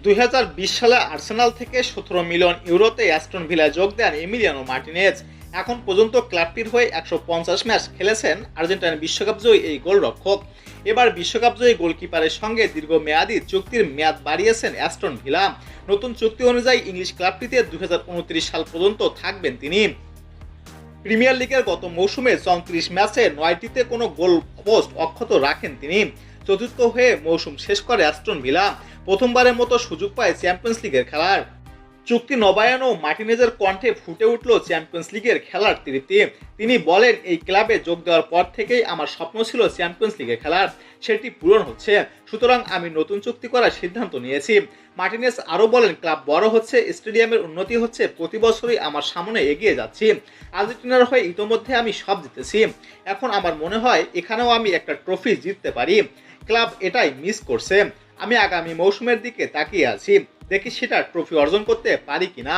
2020 সালে আর্সেনাল থেকে 17 million ইউরোতে Aston ভিলায় যোগ দেন এমিলিয়ানো মার্টিনেজ। এখন পর্যন্ত ক্লাবটির হয়ে 150 ম্যাচ খেলেছেন আর্জেন্টিনা বিশ্বকাপ জয়ী এই গোলরক্ষক। এবার বিশ্বকাপ জয়ী গোলকিপারের সঙ্গে দীর্ঘমেয়াদী চুক্তির মেয়াদ বাড়িয়েছেন অ্যাস্টন ভিলা। নতুন চুক্তি অনুযায়ী ইংলিশ ক্লাবটিতে 2029 সাল পর্যন্ত থাকবেন তিনি। প্রিমিয়ার লিগের গত মৌসুমে 34 ম্যাচে 9টিতে কোনো গোল পোস্ট অক্ষত রাখেন তিনি। চতুর্থ হয়ে মৌসুম শেষ করে অ্যাস্টন ভিলা প্রথমবারের মতো সুযোগ পায় চ্যাম্পিয়ন্স লিগের খেলার। চুক্তি নবায়ন ও মার্টিনেজের কণ্ঠে ফুটে উঠল চ্যাম্পিয়ন্স লিগের খেলার তৃপ্তি। তিনি বলেন, এই ক্লাবে যোগ দেওয়ার পর থেকেই আমার স্বপ্ন ছিল চ্যাম্পিয়ন্স লিগে খেলার, সেটি পূরণ হচ্ছে, সুতরাং আমি নতুন চুক্তি করার সিদ্ধান্ত নিয়েছি। মার্টিনেজ আরও বলেন, ক্লাব বড় হচ্ছে, স্টেডিয়ামের উন্নতি হচ্ছে, প্রতি বছরই আমার সামনে এগিয়ে যাচ্ছি। আর্জেন্টিনার হয়ে ইতোমধ্যে আমি সব জিতেছি, এখন আমার মনে হয় এখানেও আমি একটা ট্রফি জিততে পারি। ক্লাব এটাই মিস করছে। আমি আগামী মৌসুমের দিকে তাকিয়ে আছি, দেখি সেটা ট্রফি অর্জন করতে পারি কিনা।